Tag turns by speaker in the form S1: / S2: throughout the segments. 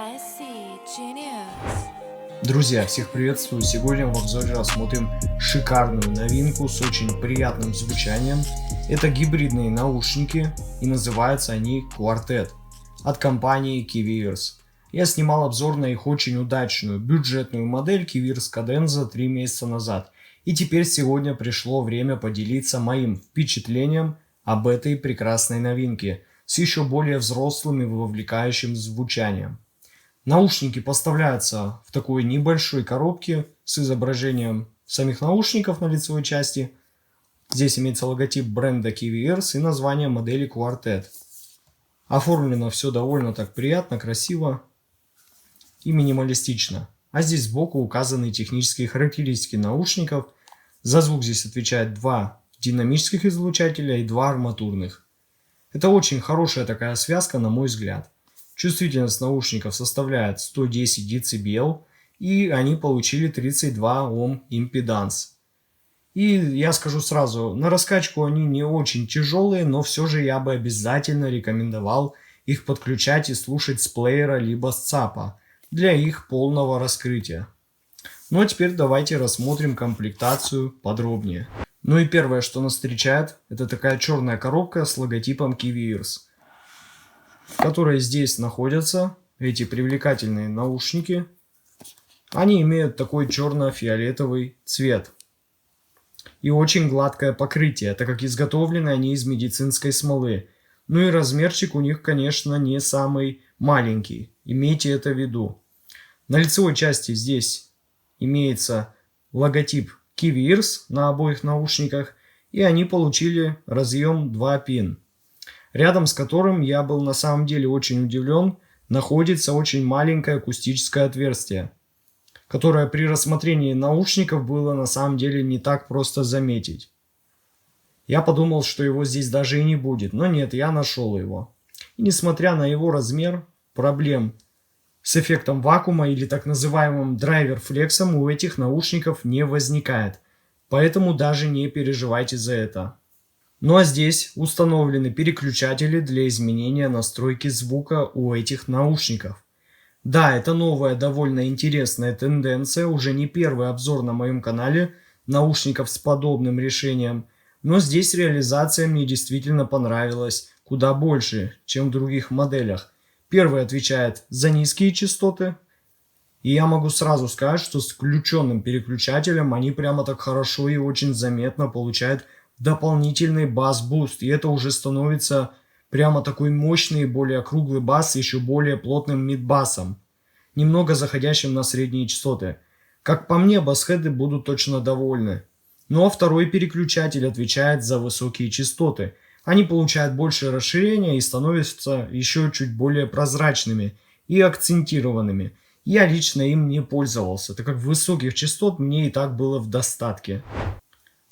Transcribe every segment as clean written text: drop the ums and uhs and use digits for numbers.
S1: SC Genius.
S2: Друзья, всех приветствую! Сегодня в обзоре рассмотрим шикарную новинку с очень приятным звучанием. Это гибридные наушники и называются они Quartet от компании KiwiEars. Я снимал обзор на их очень удачную бюджетную модель KiwiEars Cadenza 3 месяца назад. И теперь сегодня пришло время поделиться моим впечатлением об этой прекрасной новинке с еще более взрослым и вовлекающим звучанием. Наушники поставляются в такой небольшой коробке с изображением самих наушников на лицевой части. Здесь имеется логотип бренда KiwiEars и название модели Quartet. Оформлено все довольно так приятно, красиво и минималистично. А здесь сбоку указаны технические характеристики наушников. За звук здесь отвечает 2 динамических излучателя и 2 арматурных. Это очень хорошая такая связка, на мой взгляд. Чувствительность наушников составляет 110 дБ, и они получили 32 Ом импеданс. И я скажу сразу, на раскачку они не очень тяжелые, но все же я бы обязательно рекомендовал их подключать и слушать с плеера либо с ЦАПа для их полного раскрытия. Ну а теперь давайте рассмотрим комплектацию подробнее. Ну и первое, что нас встречает, это такая черная коробка с логотипом KiwiEars, в которой здесь находятся эти привлекательные наушники. Они имеют такой черно-фиолетовый цвет и очень гладкое покрытие, так как изготовлены они из медицинской смолы. Ну и размерчик у них, конечно, не самый маленький, имейте это в виду. На лицевой части здесь имеется логотип KiwiEars на обоих наушниках, и они получили разъем 2 пин. Рядом с которым я был на самом деле очень удивлен, находится очень маленькое акустическое отверстие, которое при рассмотрении наушников было на самом деле не так просто заметить. Я подумал, что его здесь даже и не будет, но нет, я нашел его. И несмотря на его размер, проблем с эффектом вакуума или так называемым драйвер-флексом у этих наушников не возникает, поэтому даже не переживайте за это. Ну а здесь установлены переключатели для изменения настройки звука у этих наушников. Да, это новая довольно интересная тенденция, уже не первый обзор на моем канале наушников с подобным решением, но здесь реализация мне действительно понравилась куда больше, чем в других моделях. Первый отвечает за низкие частоты, и я могу сразу сказать, что с включенным переключателем они прямо так хорошо и очень заметно получают дополнительный бас-буст, и это уже становится прямо такой мощный, более круглый бас с еще более плотным мид-басом, немного заходящим на средние частоты. Как по мне, басхеды будут точно довольны. Ну а второй переключатель отвечает за высокие частоты. Они получают большее расширение и становятся еще чуть более прозрачными и акцентированными. Я лично им не пользовался, так как высоких частот мне и так было в достатке.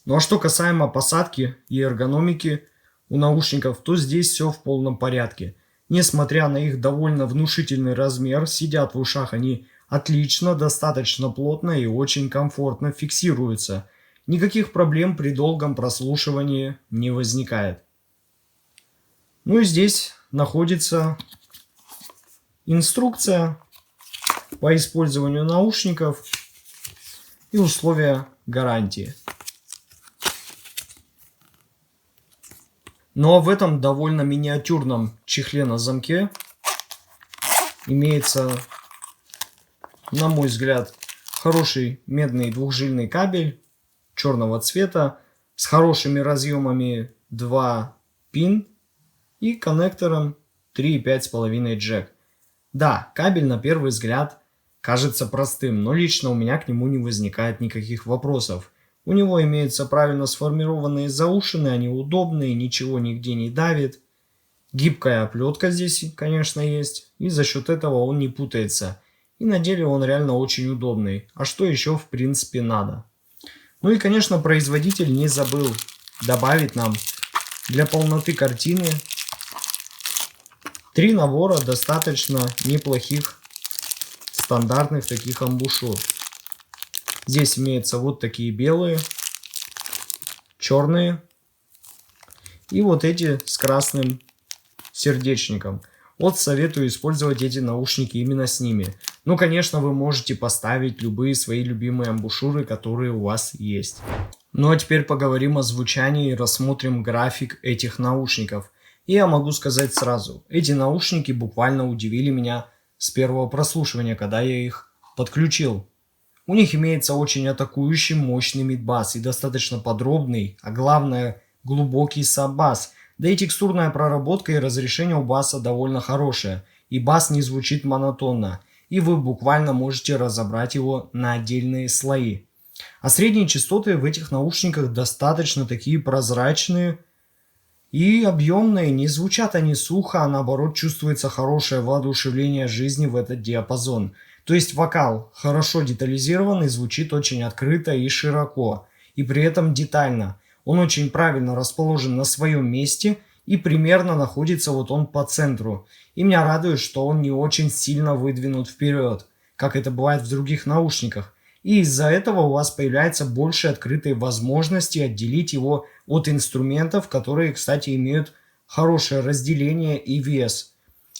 S2: Ну а что касаемо посадки и эргономики у наушников, то здесь все в полном порядке. Несмотря на их довольно внушительный размер, сидят в ушах они отлично, достаточно плотно и очень комфортно фиксируются. Никаких проблем при долгом прослушивании не возникает. Ну и здесь находится инструкция по использованию наушников и условия гарантии. Но в этом довольно миниатюрном чехле на замке имеется, на мой взгляд, хороший медный двухжильный кабель черного цвета с хорошими разъемами 2 пин и коннектором 3,5,5 джек. Да, кабель на первый взгляд кажется простым, но лично у меня к нему не возникает никаких вопросов. У него имеются правильно сформированные заушины, они удобные, ничего нигде не давит. Гибкая оплетка здесь, конечно, есть, и за счет этого он не путается. И на деле он реально очень удобный. А что еще в принципе надо? Ну и, конечно, производитель не забыл добавить нам для полноты картины 3 набора достаточно неплохих стандартных таких амбушюр. Здесь имеются вот такие белые, черные и вот эти с красным сердечником. Вот советую использовать эти наушники именно с ними. Ну, конечно, вы можете поставить любые свои любимые амбушюры, которые у вас есть. Ну а теперь поговорим о звучании и рассмотрим график этих наушников. И я могу сказать сразу, эти наушники буквально удивили меня с первого прослушивания, когда я их подключил. У них имеется очень атакующий мощный мидбас и достаточно подробный, а главное глубокий саббас. Да и текстурная проработка и разрешение у баса довольно хорошее, и бас не звучит монотонно, и вы буквально можете разобрать его на отдельные слои. А средние частоты в этих наушниках достаточно такие прозрачные и объемные, не звучат они сухо, а наоборот чувствуется хорошее воодушевление жизни в этот диапазон. То есть вокал хорошо детализирован и звучит очень открыто и широко, и при этом детально. Он очень правильно расположен на своем месте и примерно находится вот он по центру. И меня радует, что он не очень сильно выдвинут вперед, как это бывает в других наушниках. И из-за этого у вас появляется больше открытой возможности отделить его от инструментов, которые, кстати, имеют хорошее разделение и вес.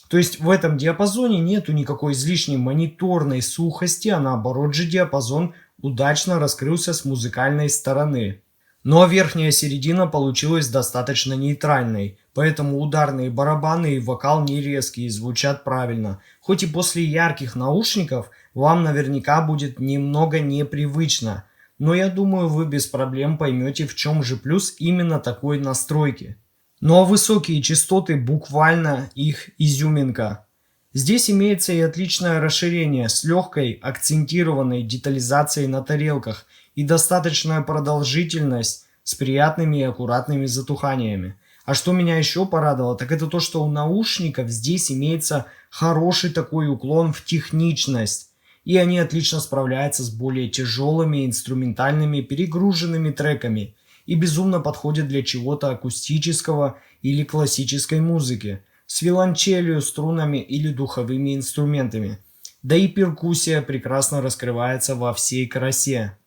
S2: То есть в этом диапазоне нету никакой излишней мониторной сухости, а наоборот же диапазон удачно раскрылся с музыкальной стороны. Ну а верхняя середина получилась достаточно нейтральной, поэтому ударные барабаны и вокал не резкие, звучат правильно. Хоть и после ярких наушников вам наверняка будет немного непривычно, но я думаю, вы без проблем поймете, в чем же плюс именно такой настройки. Ну а высокие частоты буквально их изюминка. Здесь имеется и отличное расширение с легкой акцентированной детализацией на тарелках и достаточная продолжительность с приятными и аккуратными затуханиями. А что меня еще порадовало, так это то, что у наушников здесь имеется хороший такой уклон в техничность. И они отлично справляются с более тяжелыми инструментальными перегруженными треками и безумно подходят для чего-то акустического или классической музыки, с виолончелью, струнами или духовыми инструментами. Да и перкуссия прекрасно раскрывается во всей красе.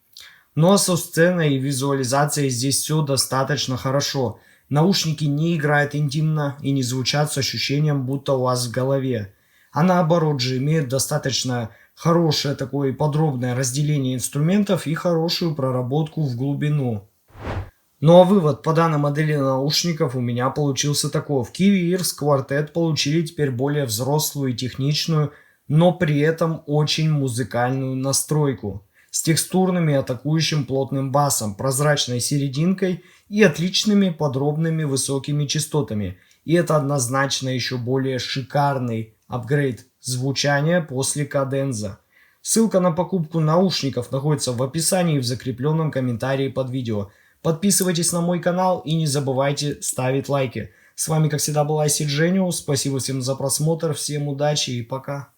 S2: Ну а со сценой и визуализацией здесь все достаточно хорошо. Наушники не играют интимно и не звучат с ощущением, будто у вас в голове. А наоборот же имеют достаточно хорошее такое подробное разделение инструментов и хорошую проработку в глубину. Ну а вывод по данной модели наушников у меня получился таков. Kiwi Ears Quartet получили теперь более взрослую и техничную, но при этом очень музыкальную настройку. С текстурным и атакующим плотным басом, прозрачной серединкой и отличными подробными высокими частотами. И это однозначно еще более шикарный апгрейд звучания после каденза. Ссылка на покупку наушников находится в описании и в закрепленном комментарии под видео. Подписывайтесь на мой канал и не забывайте ставить лайки. С вами, как всегда, был IC Genius. Спасибо всем за просмотр, всем удачи и пока.